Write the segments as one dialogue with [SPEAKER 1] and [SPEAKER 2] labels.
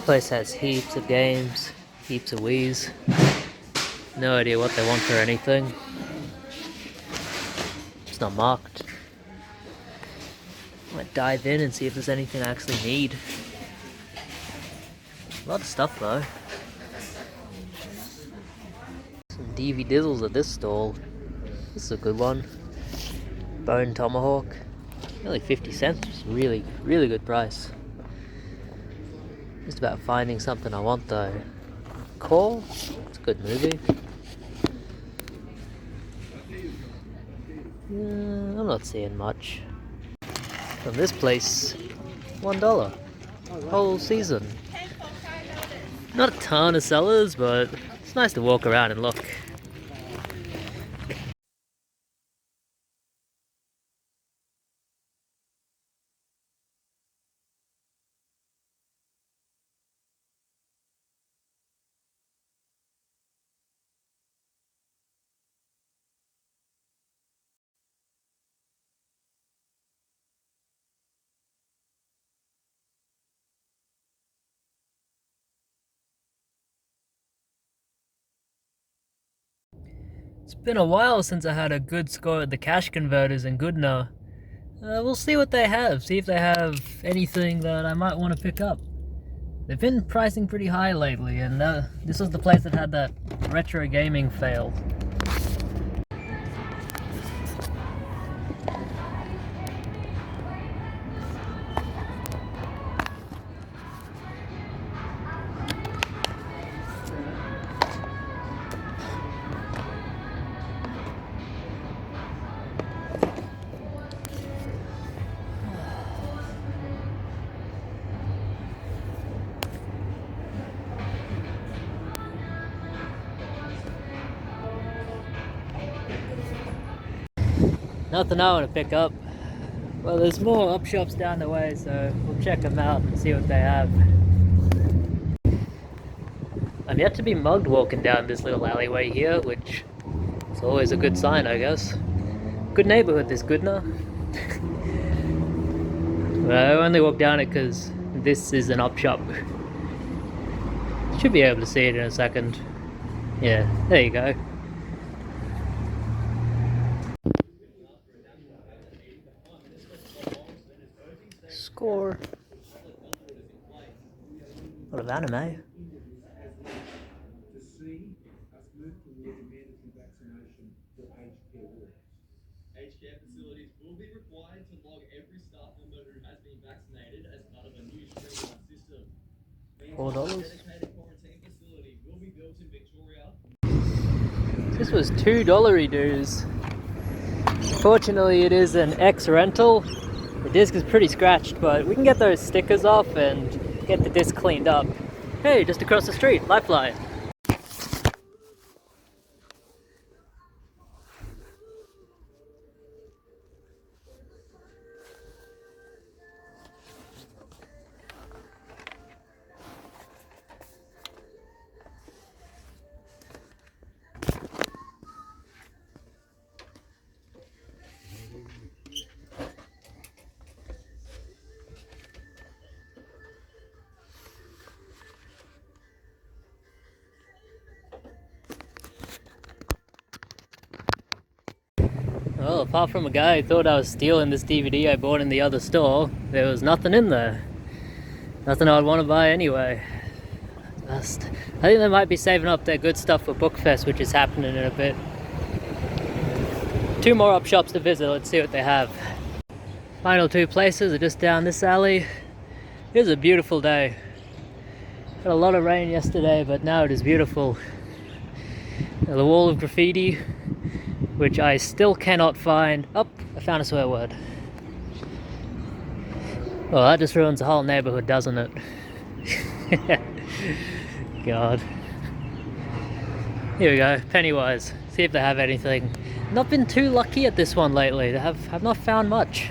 [SPEAKER 1] Place has heaps of games, heaps of Wii's. No idea what they want for anything. It's not marked. Might dive in and see if there's anything I actually need. A lot of stuff though. Some DV Dizzles at this stall. This is a good one. Bone Tomahawk. Only 50 cents. Really, really good price. Just about finding something I want though. Call? It's a good movie. I'm not seeing much. From this place, $1. Whole season. Not a ton of sellers, but it's nice to walk around and look. It's been a while since I had a good score at the cash converters in Goodna. We'll see what they have, see if they have anything that I might want to pick up. They've been pricing pretty high lately, and this was the place that had that retro gaming fail. Nothing I want to pick up. Well, there's more op shops down the way, so we'll check them out and see what they have. I'm yet to be mugged walking down this little alleyway here, which is always a good sign, I guess. Good neighborhood, this Goodna. Well, I only walk down it because this is an op shop. Should be able to see it in a second. Yeah, there you go. Score. A lot of anime.
[SPEAKER 2] Aged care facilities will be required to log every staff member who has been vaccinated as part of a new streamlined system.
[SPEAKER 1] $4.
[SPEAKER 2] A dedicated quarantine facility will be built in Victoria.
[SPEAKER 1] This was $2 dues. Fortunately, it is an X rental. The disc is pretty scratched, but we can get those stickers off and get the disc cleaned up. Hey, just across the street, Lifeline. Well, apart from a guy who thought I was stealing this DVD I bought in the other store, there was nothing in there. Nothing I'd want to buy anyway. I think they might be saving up their good stuff for Bookfest, which is happening in a bit. 2 more op shops to visit, let's see what they have. Final 2 places are just down this alley. It was a beautiful day. Had a lot of rain yesterday, but now it is beautiful. The wall of graffiti, which I still cannot find. Oh, I found a swear word. Well, that just ruins the whole neighborhood, doesn't it? God. Here we go, Pennywise. See if they have anything. Not been too lucky at this one lately. They have not found much.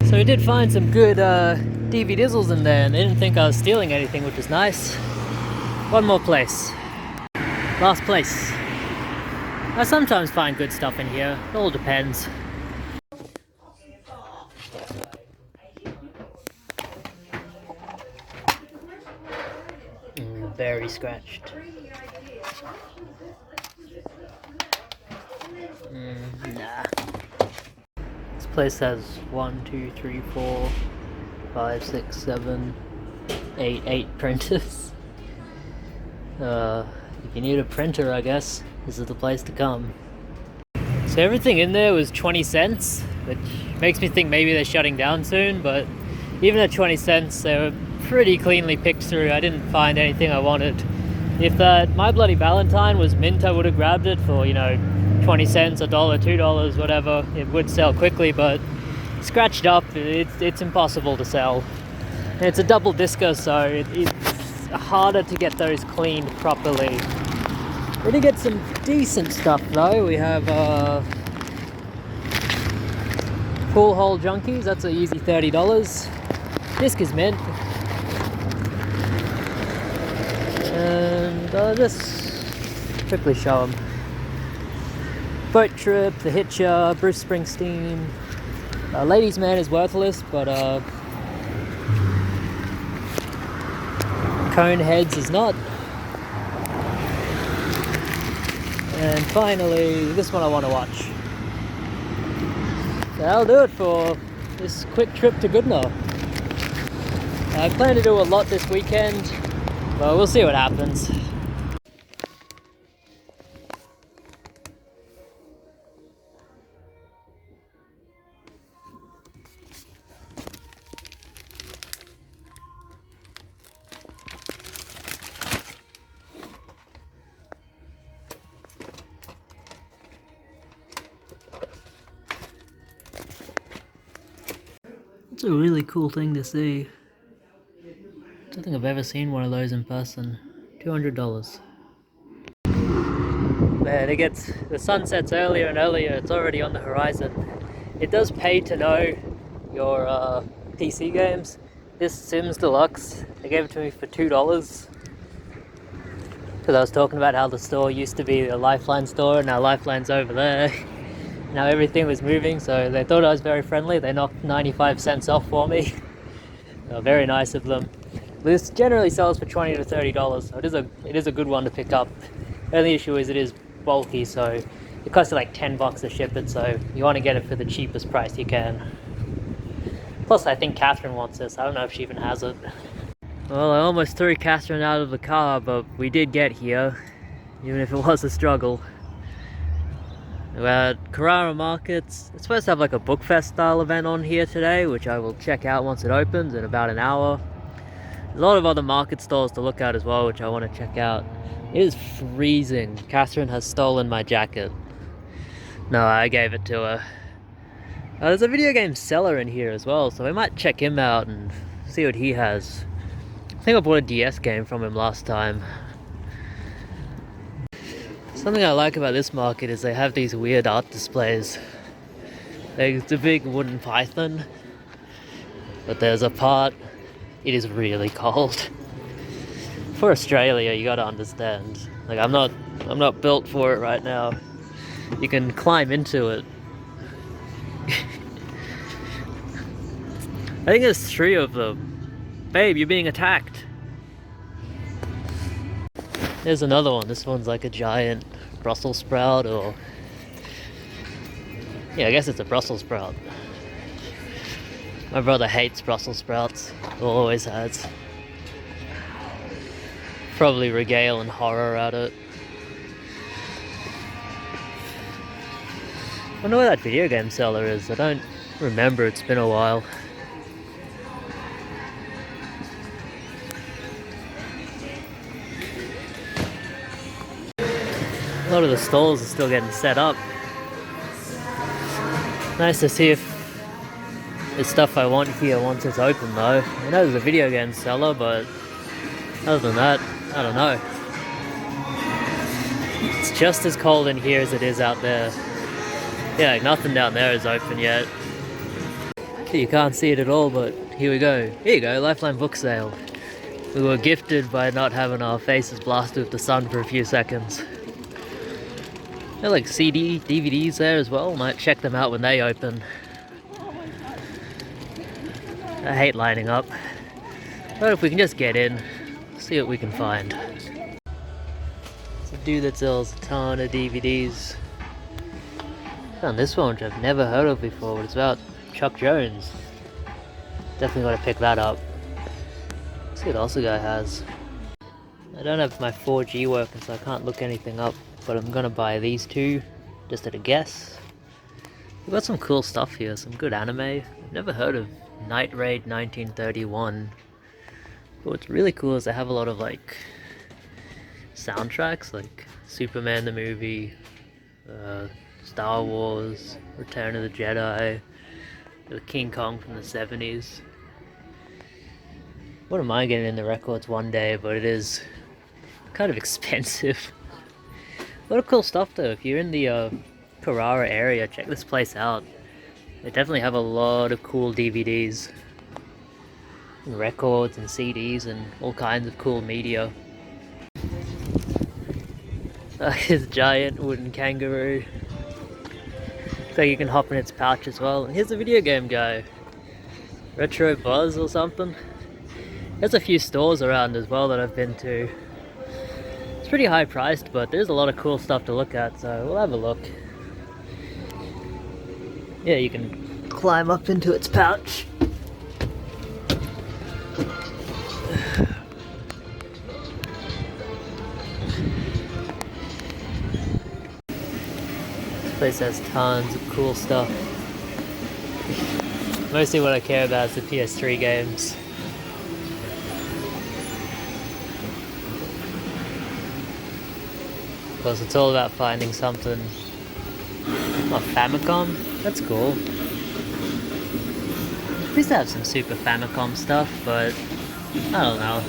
[SPEAKER 1] So we did find some good DV Dizzles in there, and they didn't think I was stealing anything, which is nice. One more place. Last place. I sometimes find good stuff in here. It all depends. very scratched. Nah. This place has 1, 2, 3, 4, 5, 6, 7, 8 printers. If you need a printer, I guess this is the place to come. So everything in there was 20 cents, which makes me think maybe they're shutting down soon, but even at 20 cents, they were pretty cleanly picked through. I didn't find anything I wanted. If that My Bloody Valentine was mint, I would have grabbed it for, 20 cents, $1, $2, whatever. It would sell quickly, but scratched up, it's impossible to sell. And it's a double discer, so it's harder to get those cleaned properly. We did get some decent stuff though. We have Pool Hole Junkies, that's an easy $30. Disc is mint. And I'll just quickly show them. Boat Trip, The Hitcher, Bruce Springsteen. Ladies Man is worthless, but Coneheads is not. And finally, this one I want to watch. So that'll do it for this quick trip to Goodnow. I plan to do a lot this weekend, but we'll see what happens. It's a really cool thing to see. I don't think I've ever seen one of those in person. $200. Man, the sun sets earlier and earlier, it's already on the horizon. It does pay to know your PC games. This Sims Deluxe, they gave it to me for $2. Because I was talking about how the store used to be a Lifeline store, and now Lifeline's over there. Now everything was moving, so they thought I was very friendly. They knocked 95 cents off for me. Very nice of them. This generally sells for $20 to $30, so it is a good one to pick up. The only issue is it is bulky, so it costs you like $10 to ship it, so you want to get it for the cheapest price you can. Plus I think Catherine wants this. I don't know if she even has it. Well, I almost threw Catherine out of the car, but we did get here, even if it was a struggle. We're at Carrara Markets. It's supposed to have like a Bookfest style event on here today, which I will check out once it opens in about an hour. There's a lot of other market stalls to look at as well, which I want to check out. It is freezing. Catherine has stolen my jacket. No, I gave it to her. There's a video game seller in here as well, so we might check him out and see what he has. I think I bought a DS game from him last time. Something I like about this market is they have these weird art displays. There's a big wooden python, but there's a part, it is really cold. For Australia, you gotta understand. Like, I'm not built for it right now. You can climb into it. I think there's 3 of them. Babe, you're being attacked. There's another one. This one's like a giant Brussels sprout, or... yeah, I guess it's a Brussels sprout. My brother hates Brussels sprouts. Always has. Probably regale and horror at it. I wonder where that video game seller is. I don't remember. It's been a while. A lot of the stalls are still getting set up. Nice to see if there's stuff I want here once it's open though. I know there's a video game seller, but other than that, I don't know. It's just as cold in here as it is out there. Yeah, like nothing down there is open yet. You can't see it at all, but here we go. Here you go, Lifeline book sale. We were gifted by not having our faces blasted with the sun for a few seconds. They're like CD, DVDs there as well. Might check them out when they open. I hate lining up. But if we can just get in, see what we can find. dude that sells a ton of DVDs. Found this one which I've never heard of before, but it's about Chuck Jones. Definitely gotta pick that up. Let's see what else the guy has. I don't have my 4G working, so I can't look anything up, but I'm gonna buy these two, just at a guess. We've got some cool stuff here, some good anime. I've never heard of Night Raid 1931. But what's really cool is they have a lot of like soundtracks, like Superman the movie, Star Wars, Return of the Jedi, the King Kong from the 70s. Wouldn't mind getting in the records one day, but it is kind of expensive. A lot of cool stuff though. If you're in the Carrara area, check this place out. They definitely have a lot of cool DVDs, and records and CDs and all kinds of cool media. His giant wooden kangaroo. So you can hop in its pouch as well. And here's a video game guy. Retro Buzz or something. There's a few stores around as well that I've been to. It's pretty high priced, but there's a lot of cool stuff to look at, so we'll have a look. Yeah, you can climb up into its pouch. This place has tons of cool stuff. Mostly what I care about is the PS3 games. Of course, it's all about finding something. Oh, Famicom? That's cool. We used to have some Super Famicom stuff, but I don't know.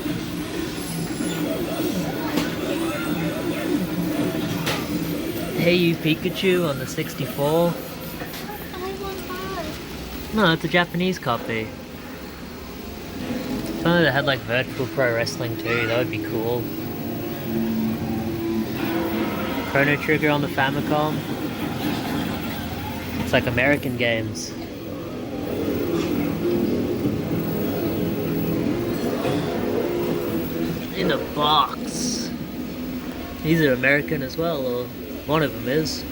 [SPEAKER 1] Hey You Pikachu on the 64. No, it's a Japanese copy. If only they had like Virtual Pro Wrestling too, that would be cool. Chrono Trigger on the Famicom. It's like American games. In a box. These are American as well, or one of them is.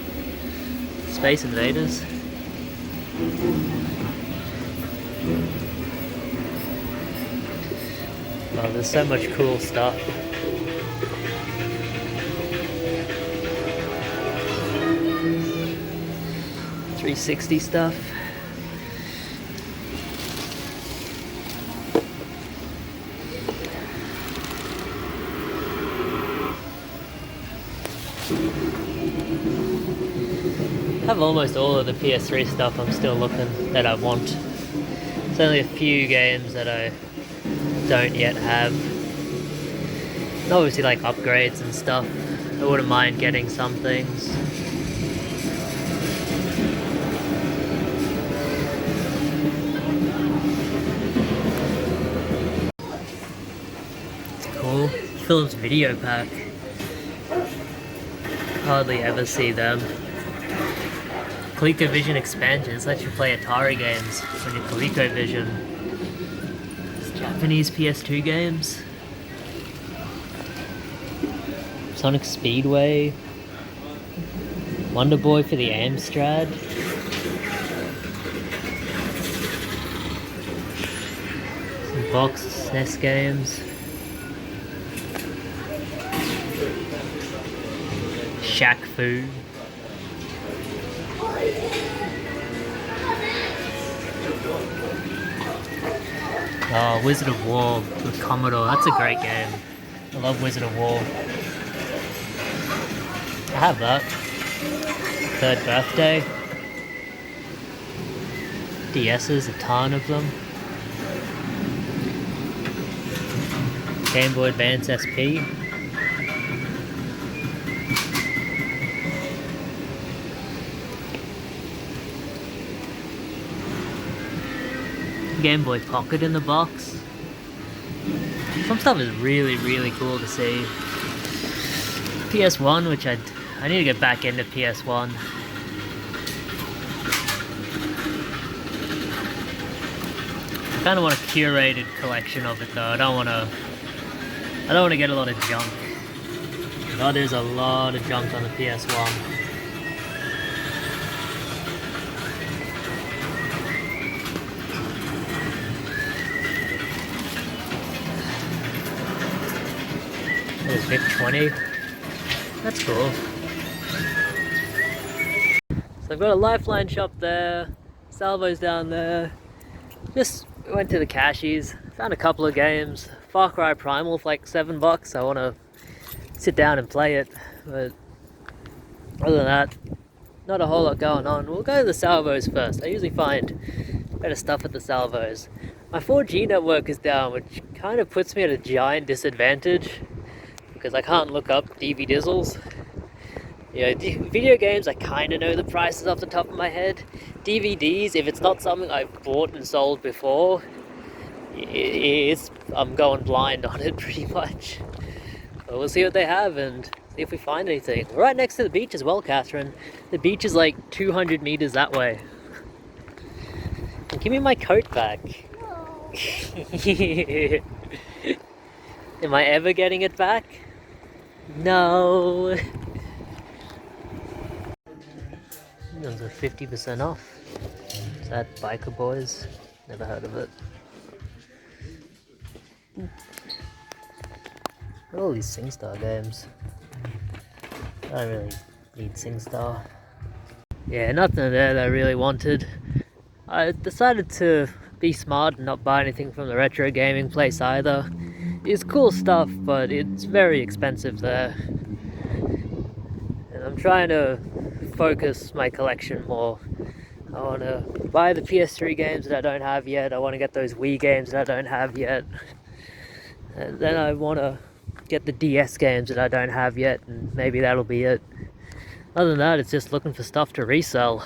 [SPEAKER 1] Space Invaders. Oh, there's so much cool stuff. .360 stuff. I have almost all of the PS3 stuff I'm still looking that I want. There's only a few games that I don't yet have. And obviously like upgrades and stuff. I wouldn't mind getting some things. Cool. Philips Video Pack. Hardly ever see them. ColecoVision expansions let you play Atari games on your ColecoVision. It's Japanese PS2 games. Sonic Speedway. Wonder Boy for the Amstrad. Some boxed SNES games. Shaq Fu. Oh, Wizard of War with Commodore. That's a great game. I love Wizard of War. I have that. Third birthday. DS's, a ton of them. Game Boy Advance SP. Game Boy Pocket in the box. Some stuff is really, really cool to see. PS1, which I need to get back into PS1. I kind of want a curated collection of it though. I don't want to get a lot of junk. Oh, there's a lot of junk on the PS1. There's Vic 20. That's cool. So I've got a Lifeline shop there, Salvo's down there. Just went to the cashies, found a couple of games. Far Cry Primal for like $7. I want to sit down and play it, but other than that, not a whole lot going on. We'll go to the Salvos first. I usually find better stuff at the Salvos. My 4G network is down, which kind of puts me at a giant disadvantage because I can't look up DV Dizzles. You know, video games, I kind of know the prices off the top of my head. DVDs, if it's not something I've bought and sold before, I'm going blind on it pretty much. But we'll see what they have and see if we find anything. We're right next to the beach as well, Catherine. The beach is like 200 meters that way. And give me my coat back. No. Am I ever getting it back? No. Those are 50% off. Is that Biker Boys? Never heard of it. All these SingStar games. I don't really need SingStar. Yeah, nothing there that I really wanted. I decided to be smart and not buy anything from the retro gaming place either. It's cool stuff, but it's very expensive there. And I'm trying to focus my collection more. I want to buy the PS3 games that I don't have yet. I want to get those Wii games that I don't have yet. And then I want to get the DS games that I don't have yet, and maybe that'll be it. Other than that, it's just looking for stuff to resell.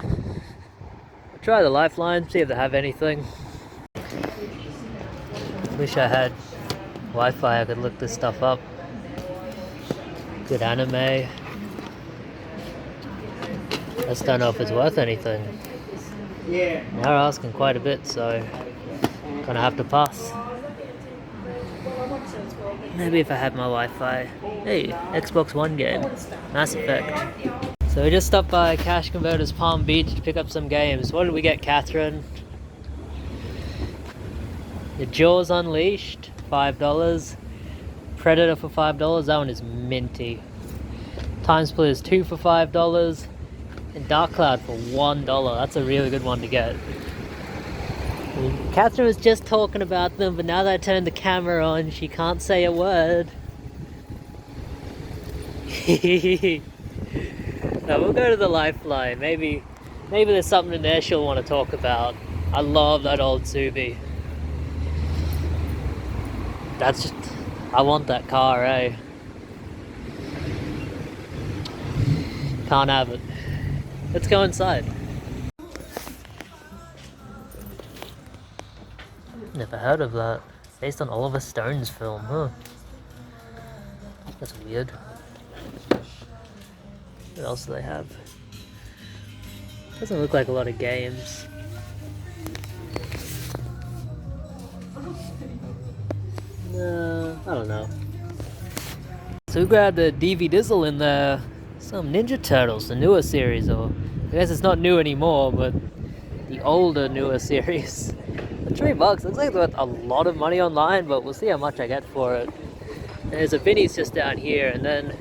[SPEAKER 1] I'll try the Lifeline, see if they have anything. Wish I had Wi-Fi, I could look this stuff up. Good anime. I just don't know if it's worth anything. Yeah. They're asking quite a bit, so gonna have to pass. Maybe if I had my Wi-Fi. Hey, Xbox One game. Mass Effect. So we just stopped by Cash Converters Palm Beach to pick up some games. What did we get, Catherine? The Jaws Unleashed, $5. Predator for $5, that one is minty. Time Splitters 2 for $5. And Dark Cloud for $1. That's a really good one to get. Catherine was just talking about them, but now that I turned the camera on, she can't say a word. No, we'll go to the Lifeline. Maybe there's something in there she'll want to talk about. I love that old Subi. That's just... I want that car, eh? Can't have it. Let's go inside. Never heard of that. Based on Oliver Stone's film, huh? That's weird. What else do they have? Doesn't look like a lot of games. No, I don't know. So we grabbed a DV Dizzle in there. Some Ninja Turtles, the newer series, or I guess it's not new anymore, but the older, newer series. For $3, looks like it's worth a lot of money online, but we'll see how much I get for it. And there's a Vinnie's just down here, and then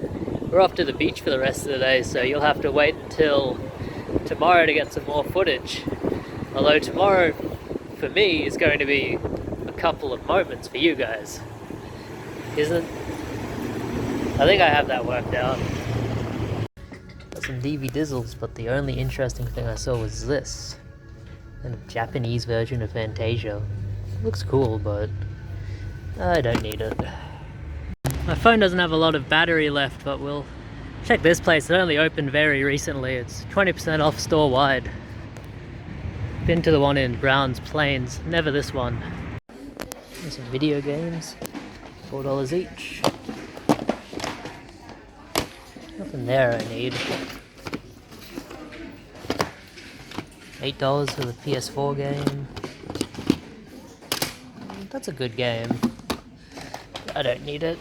[SPEAKER 1] we're off to the beach for the rest of the day, so you'll have to wait until tomorrow to get some more footage. Although tomorrow, for me, is going to be a couple of moments for you guys. Isn't it? I think I have that worked out. Got some DV Dizzles, but the only interesting thing I saw was this. And a Japanese version of Fantasia. Looks cool, but I don't need it. My phone doesn't have a lot of battery left, but we'll check this place. It only opened very recently. It's 20% off store-wide. Been to the one in Browns Plains, never this one. There's some video games, $4 each. Nothing there I need. $8 for the PS4 game. That's a good game. I don't need it.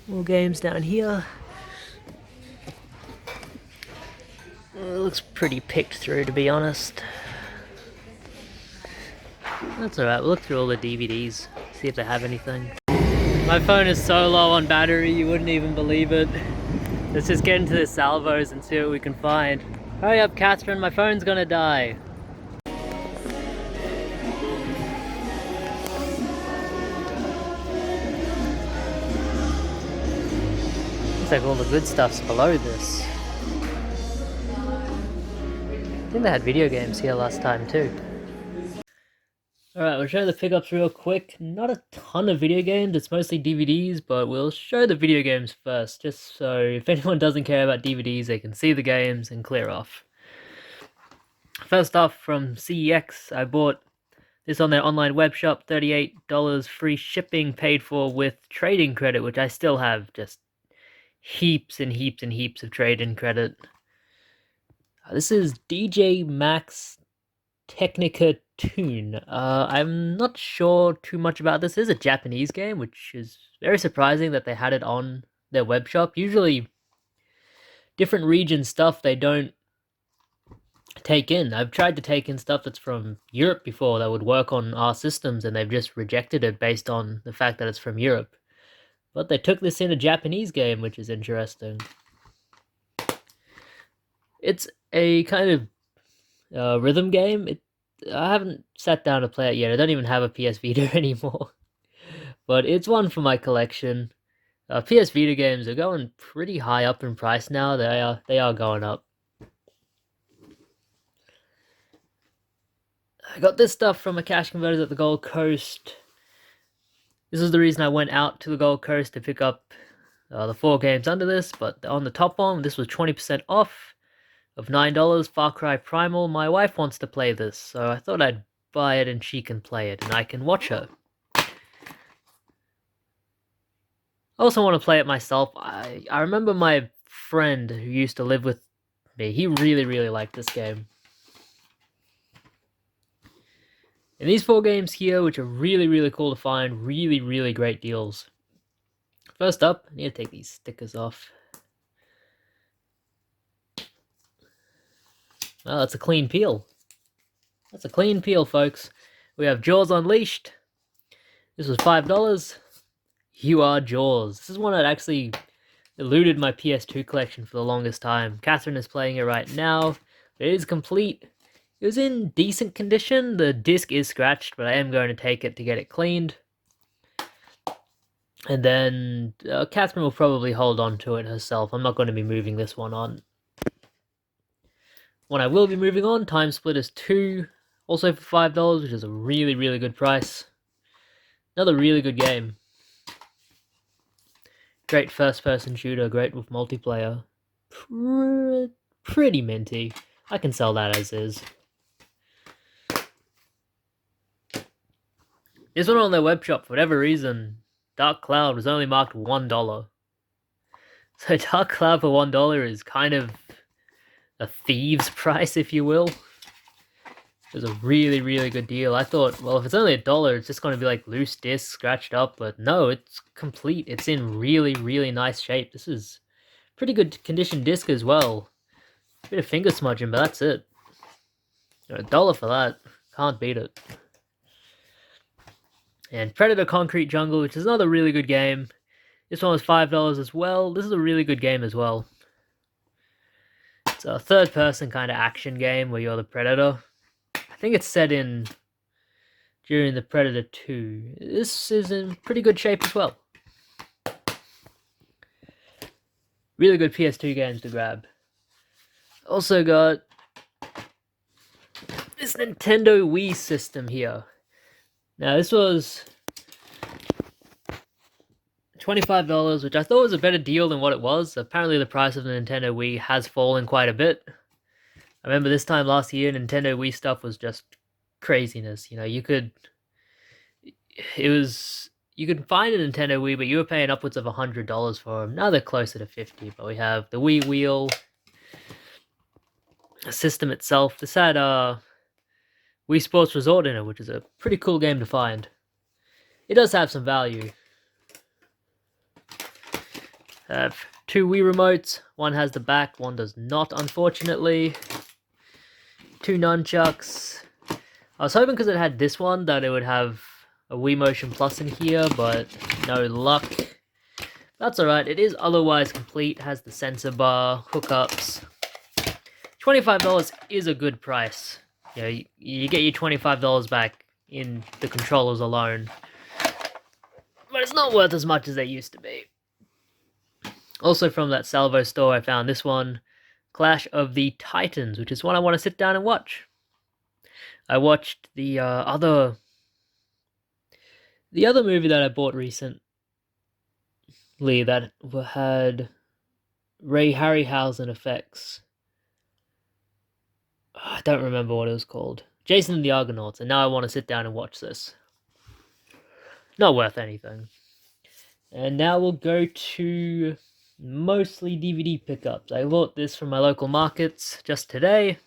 [SPEAKER 1] More games down here. It looks pretty picked through, to be honest. That's alright, we'll look through all the DVDs, see if they have anything. My phone is so low on battery, you wouldn't even believe it. Let's just get into the salvos and see what we can find. Hurry up, Catherine, my phone's gonna die. Looks like all the good stuff's below this. I think they had video games here last time too. Alright, we'll show the pickups real quick. Not a ton of video games, it's mostly DVDs, but we'll show the video games first, just so if anyone doesn't care about DVDs, they can see the games and clear off. First off, from CEX, I bought this on their online web shop, $38 free shipping paid for with trading credit, which I still have just heaps and heaps and heaps of trade-in credit. This is DJ Max Technica Tune. I'm not sure too much about this. This is a Japanese game, which is very surprising that they had it on their web shop. Usually, different region stuff they don't take in. I've tried to take in stuff that's from Europe before that would work on our systems, and they've just rejected it based on the fact that it's from Europe. But they took this in a Japanese game, which is interesting. It's a kind of rhythm game. I haven't sat down to play it yet. I don't even have a PS Vita anymore. But it's one for my collection. PS Vita games are going pretty high up in price now. They are going up. I got this stuff from a cash converters at the Gold Coast. This is the reason I went out to the Gold Coast to pick up the 4 games under this, but on the top one, this was 20% off of $9, Far Cry Primal. My wife wants to play this, so I thought I'd buy it and she can play it, and I can watch her. I also want to play it myself. I remember my friend who used to live with me, he really liked this game. And these 4 games here, which are really cool to find, really great deals. First up, I need to take these stickers off. Well, that's a clean peel. That's a clean peel, folks. We have Jaws Unleashed. This was $5. You Are Jaws. This is one that actually eluded my PS2 collection for the longest time. Catherine is playing it right now. It is complete. It was in decent condition. The disc is scratched, but I am going to take it to get it cleaned. And then Catherine will probably hold on to it herself. I'm not going to be moving this one on. One I will be moving on, Time Splitters 2, also for $5, which is a really good price. Another really good game. Great first-person shooter, great with multiplayer. Pretty minty. I can sell that as is. This one on their web shop, for whatever reason, Dark Cloud was only marked $1. So Dark Cloud for $1 is kind of a thieves price, if you will. It was a really good deal. I thought, well, if it's only $1, it's just going to be like loose disc, scratched up, but no, it's complete. It's in really nice shape. This is pretty good condition disc as well. A bit of finger smudging, but that's it. $1 for that. Can't beat it. And Predator Concrete Jungle, which is another really good game. This one was $5 as well. This is a really good game as well. It's a third-person kind of action game where you're the Predator. I think it's set in during the Predator 2. This is in pretty good shape as well. Really good PS2 games to grab. Also got this Nintendo Wii system here. Now this was $25, which I thought was a better deal than what it was. Apparently the price of the Nintendo Wii has fallen quite a bit. I remember this time last year, Nintendo Wii stuff was just craziness. You know, you could find a Nintendo Wii, but you were paying upwards of $100 for them. Now they're closer to $50, but we have the Wii Wheel, the system itself. This had Wii Sports Resort in it, which is a pretty cool game to find. It does have some value. I have two Wii remotes. One has the back, one does not, unfortunately. Two nunchucks. I was hoping because it had this one that it would have a Wii Motion Plus in here, but no luck. That's alright, it is otherwise complete, has the sensor bar, hookups. $25 is a good price. You know, you get your $25 back in the controllers alone. But it's not worth as much as they used to be. Also from that Salvo store I found this one, Clash of the Titans, which is one I want to sit down and watch. I watched the other movie that I bought recently that had Ray Harryhausen effects. I don't remember what it was called. Jason and the Argonauts, and now I want to sit down and watch this. Not worth anything. And now we'll go to mostly DVD pickups. I bought this from my local markets just today.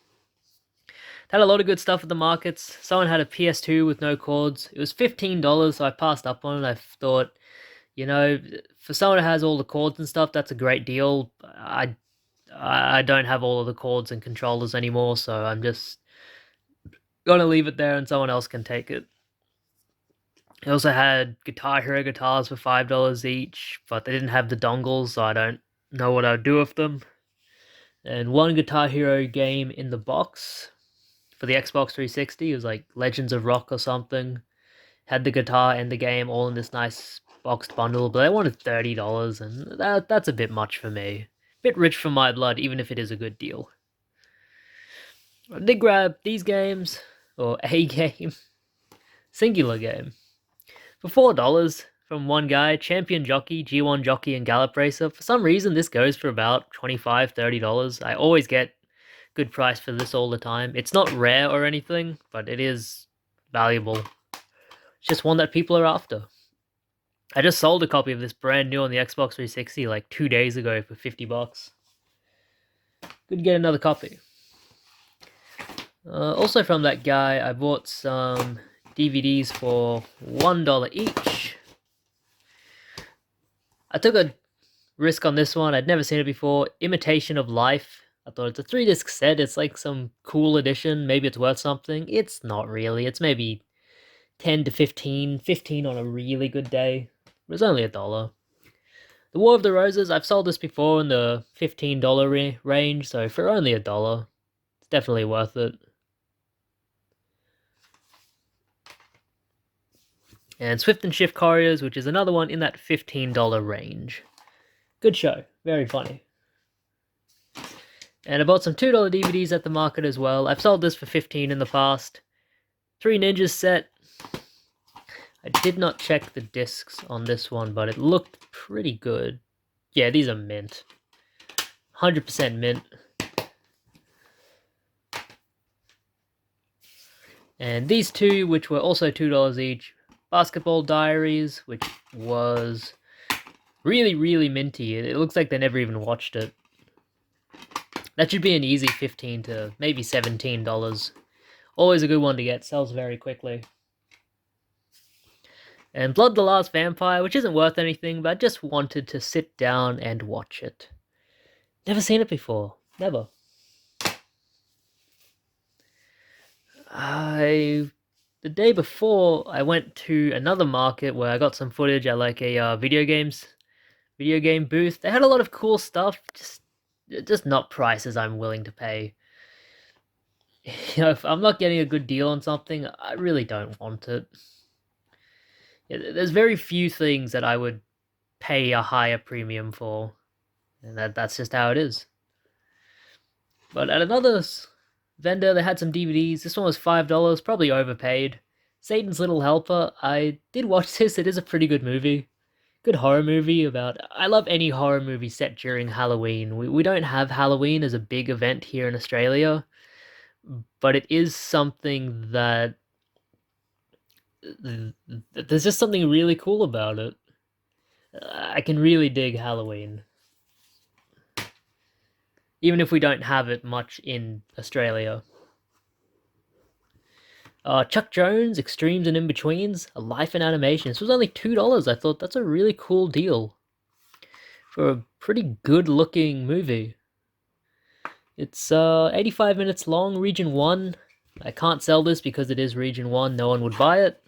[SPEAKER 1] Had a lot of good stuff at the markets. Someone had a PS2 with no cords. It was $15, so I passed up on it. I thought, you know, for someone who has all the cords and stuff, that's a great deal. I don't have all of the cords and controllers anymore, so I'm just gonna leave it there and someone else can take it. It also had Guitar Hero guitars for $5 each, but they didn't have the dongles, so I don't know what I'd do with them. And one Guitar Hero game in the box for the Xbox 360. It was like Legends of Rock or something. Had the guitar and the game all in this nice boxed bundle, but they wanted $30, and that's a bit much for me. Bit rich for my blood, even if it is a good deal. I did grab these games, or a game, singular game, for $4 from one guy, Champion Jockey, G1 Jockey, and Gallop Racer. For some reason, this goes for about $25, $30. I always get good price for this all the time. It's not rare or anything, but it is valuable. It's just one that people are after. I just sold a copy of this brand new on the Xbox 360 like 2 days ago for $50. Could get another copy. Also from that guy, I bought some DVDs for $1 each. I took a risk on this one. I'd never seen it before. Imitation of Life. I thought it's a 3-disc set. It's like some cool edition. Maybe it's worth something. It's not really. It's maybe 10 to 15. 15 on a really good day. It was only $1. The War of the Roses, I've sold this before in the $15 range, so for only $1, it's definitely worth it. And Swift and Shift Couriers, which is another one in that $15 range. Good show. Very funny. And I bought some $2 DVDs at the market as well. I've sold this for $15 in the past. Three Ninjas set. I did not check the discs on this one, but it looked pretty good. Yeah, these are mint. 100% mint. And these two, which were also $2 each. Basketball Diaries, which was really, really minty. It looks like they never even watched it. That should be an easy $15 to maybe $17. Always a good one to get. Sells very quickly. And Blood the Last Vampire, which isn't worth anything, but I just wanted to sit down and watch it. Never seen it before. Never. The day before, I went to another market where I got some footage at like a video game booth. They had a lot of cool stuff, just not prices I'm willing to pay. You know, if I'm not getting a good deal on something, I really don't want it. There's very few things that I would pay a higher premium for, and that's just how it is. But at another vendor, they had some DVDs. This one was $5, probably overpaid. Satan's Little Helper. I did watch this. It is a pretty good movie. Good horror movie about... I love any horror movie set during Halloween. We don't have Halloween as a big event here in Australia, but it is something that... There's just something really cool about it. I can really dig Halloween. Even if we don't have it much in Australia. Chuck Jones, Extremes and In-Betweens, A Life in Animation. This was only $2. I thought that's a really cool deal. for a pretty good looking movie. It's 85 minutes long, Region 1. I can't sell this because it is Region 1, no one would buy it.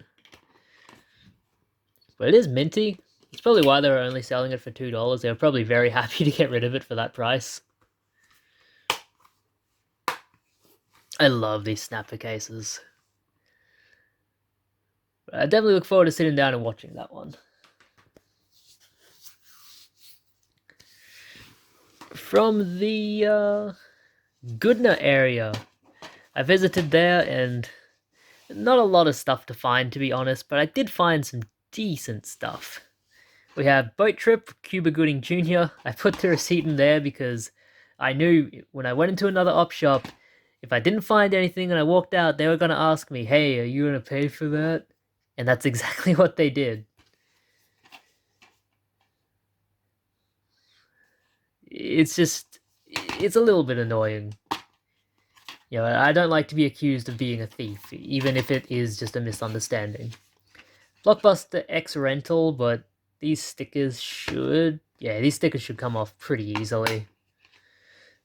[SPEAKER 1] But it is minty. It's probably why they were only selling it for $2. They were probably very happy to get rid of it for that price. I love these snapper cases. But I definitely look forward to sitting down and watching that one. From the Goodna area, I visited there and not a lot of stuff to find, to be honest, but I did find some decent stuff. We have Boat Trip, Cuba Gooding Jr. I put the receipt in there because I knew when I went into another op shop, if I didn't find anything and I walked out, they were going to ask me, hey, are you going to pay for that? And that's exactly what they did. It's a little bit annoying. You know, I don't like to be accused of being a thief, even if it is just a misunderstanding. Blockbuster X rental, but these stickers should come off pretty easily.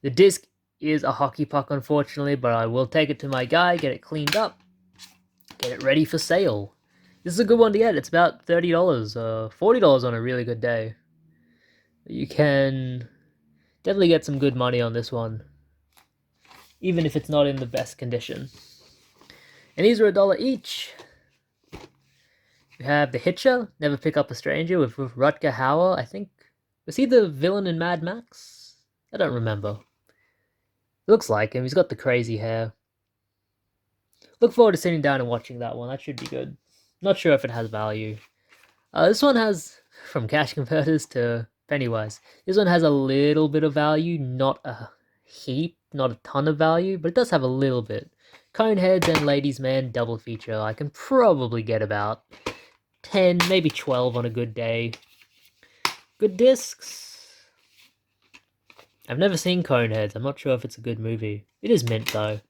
[SPEAKER 1] The disc is a hockey puck, unfortunately, but I will take it to my guy, get it cleaned up, get it ready for sale. This is a good one to get. It's about $30, $40 on a really good day. You can definitely get some good money on this one, even if it's not in the best condition. And these are $1 each. We have The Hitcher, Never Pick Up a Stranger, with Rutger Hauer, I think. Was he the villain in Mad Max? I don't remember. Looks like him, he's got the crazy hair. Look forward to sitting down and watching that one, that should be good. Not sure if it has value. This one has, from Cash Converters to Pennywise, this one has a little bit of value, not a heap, not a ton of value, but it does have a little bit. Coneheads and Ladies Man double feature, I can probably get about 10, maybe 12 on a good day. Good discs. I've never seen Coneheads, I'm not sure if it's a good movie. It is mint though.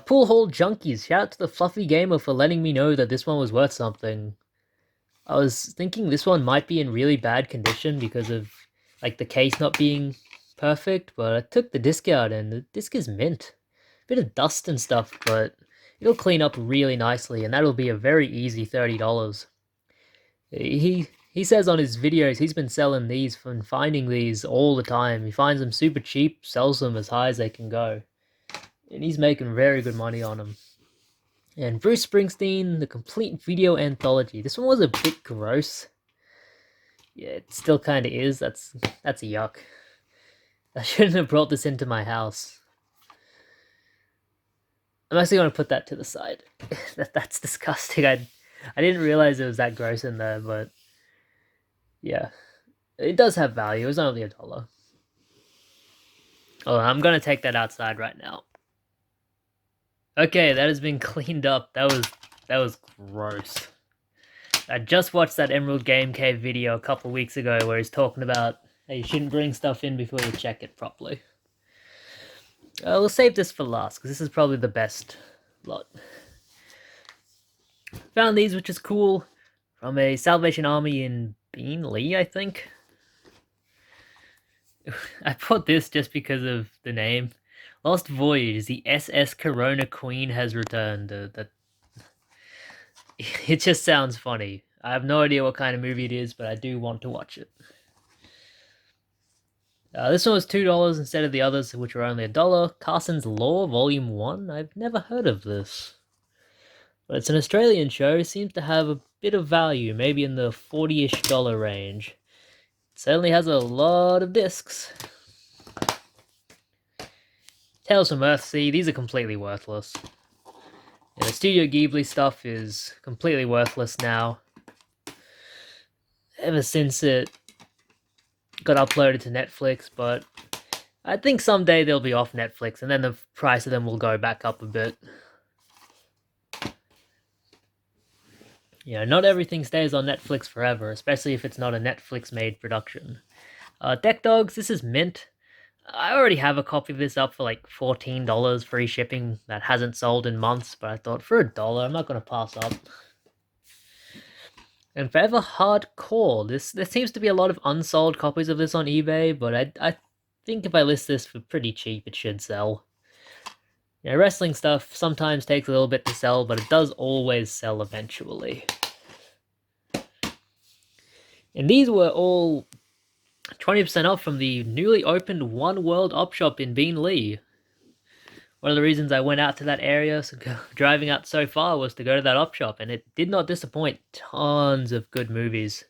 [SPEAKER 1] Pool Hall Junkies, shout out to the Fluffy Gamer for letting me know that this one was worth something. I was thinking this one might be in really bad condition because of like the case not being perfect, but I took the disc out and the disc is mint. Bit of dust and stuff, but it'll clean up really nicely, and that'll be a very easy $30. He says on his videos he's been selling these and finding these all the time. He finds them super cheap, sells them as high as they can go. And he's making very good money on them. And Bruce Springsteen, the complete video anthology. This one was a bit gross. Yeah, it still kind of is. That's a yuck. I shouldn't have brought this into my house. I'm actually going to put that to the side. That's disgusting. I didn't realize it was that gross in there, but yeah. It does have value. It was only $1. Oh, I'm going to take that outside right now. Okay, that has been cleaned up. That was gross. I just watched that Emerald Game Cave video a couple weeks ago where he's talking about how you shouldn't bring stuff in before you check it properly. We'll save this for last, because this is probably the best lot. Found these, which is cool, from a Salvation Army in Beanley, I think. I bought this just because of the name. Lost Voyage, the SS Corona Queen has returned. It just sounds funny. I have no idea what kind of movie it is, but I do want to watch it. This one was $2 instead of the others, which were only $1. Carson's Law, Volume 1. I've never heard of this. But it's an Australian show, seems to have a bit of value, maybe in the $40-ish range. It certainly has a lot of discs. Tales from Earthsea, these are completely worthless. And the Studio Ghibli stuff is completely worthless now. Ever since it got uploaded to Netflix, but I think someday they'll be off Netflix and then the price of them will go back up a bit. Yeah, not everything stays on Netflix forever, especially if it's not a Netflix-made production. Deck Dogs, this is mint. I already have a copy of this up for like $14 free shipping that hasn't sold in months, but I thought for $1, I'm not going to pass up. And Forever Hardcore. There seems to be a lot of unsold copies of this on eBay, but I think if I list this for pretty cheap, it should sell. Yeah, wrestling stuff sometimes takes a little bit to sell, but it does always sell eventually. And these were all 20% off from the newly opened One World Op Shop in Lee. One of the reasons I went out to that area, driving out so far, was to go to that op shop, and it did not disappoint. Tons of good movies.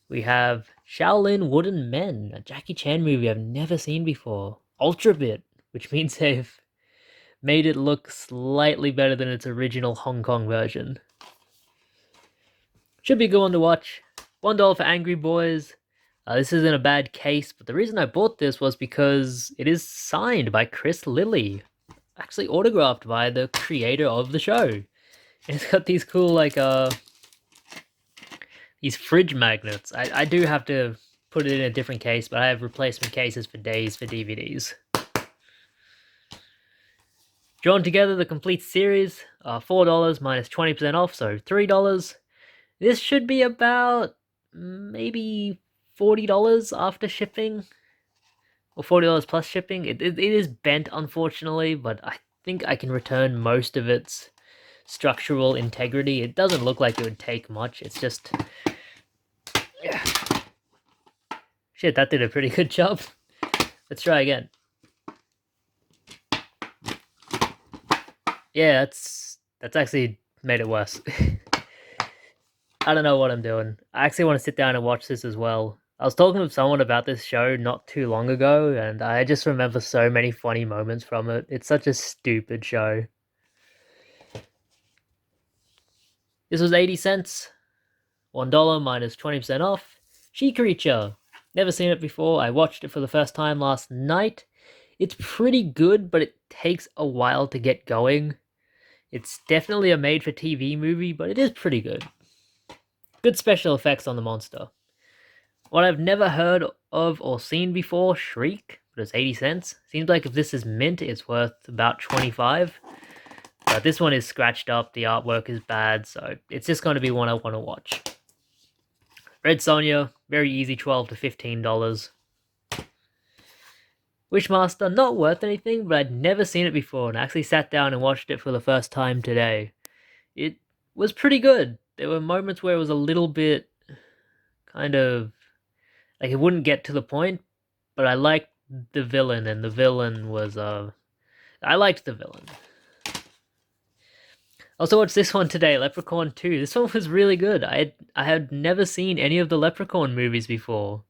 [SPEAKER 1] We have Shaolin Wooden Men, a Jackie Chan movie I've never seen before. Ultra Bit, which means they've made it look slightly better than its original Hong Kong version. Should be a good one to watch. $1 for Angry Boys. This isn't a bad case, but the reason I bought this was because it is signed by Chris Lilly. Actually autographed by the creator of the show. And it's got these cool, like, these fridge magnets. I do have to put it in a different case, but I have replacement cases for days for DVDs. Drawn together the complete series, $4 minus 20% off, so $3. This should be about maybe $40 after shipping, or $40 plus shipping. It is bent, unfortunately, but I think I can return most of its structural integrity. It doesn't look like it would take much. It's just... yeah. Shit, that did a pretty good job. Let's try again. Yeah, that's actually made it worse. I don't know what I'm doing. I actually want to sit down and watch this as well. I was talking with someone about this show not too long ago, and I just remember so many funny moments from it. It's such a stupid show. This was 80 cents. $1 minus 20% off. She Creature. Never seen it before. I watched it for the first time last night. It's pretty good, but it takes a while to get going. It's definitely a made-for-TV movie, but it is pretty good. Good special effects on the monster. What I've never heard of or seen before, Shriek, but it's 80 cents. Seems like if this is mint, it's worth about 25. But this one is scratched up, the artwork is bad, so it's just going to be one I want to watch. Red Sonja, very easy, $12 to $15. Wishmaster, not worth anything, but I'd never seen it before, and I actually sat down and watched it for the first time today. It was pretty good. There were moments where it was a little bit kind of... like, it wouldn't get to the point, but I liked the villain, and the villain was, I liked the villain. Also watched this one today, Leprechaun 2. This one was really good. I had never seen any of the Leprechaun movies before.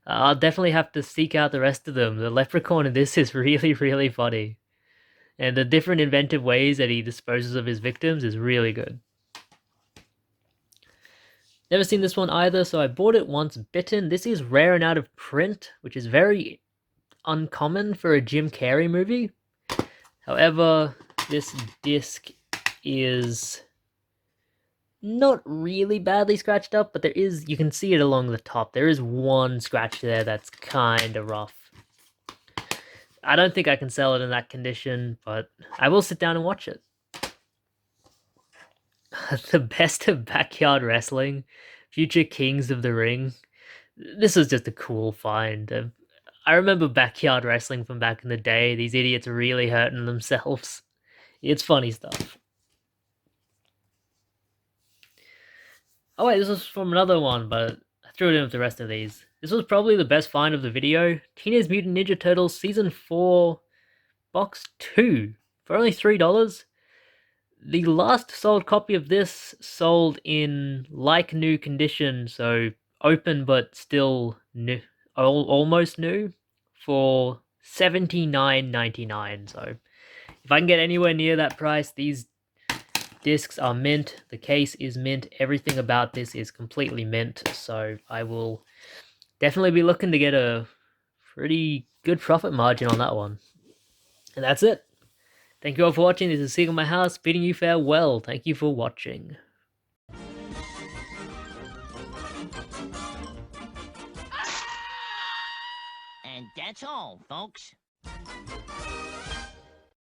[SPEAKER 1] I'll definitely have to seek out the rest of them. The Leprechaun in this is really, really funny. And the different inventive ways that he disposes of his victims is really good. Never seen this one either, so I bought it once bitten. This is rare and out of print, which is very uncommon for a Jim Carrey movie. However, this disc is not really badly scratched up, but there is, you can see it along the top. There is one scratch there that's kind of rough. I don't think I can sell it in that condition, but I will sit down and watch it. The Best of Backyard Wrestling, Future Kings of the Ring. This was just a cool find. I remember Backyard Wrestling from back in the day. These idiots really hurting themselves. It's funny stuff. Oh wait, this was from another one, but I threw it in with the rest of these. This was probably the best find of the video. Teenage Mutant Ninja Turtles Season 4 Box 2 for only $3. The last sold copy of this sold in like new condition, so open but still new, almost new, for $79.99. So if I can get anywhere near that price, these discs are mint, the case is mint, everything about this is completely mint, so I will definitely be looking to get a pretty good profit margin on that one. And that's it. Thank you all for watching. This is Seeing My House, bidding you farewell. Thank you for watching.
[SPEAKER 3] And that's all, folks.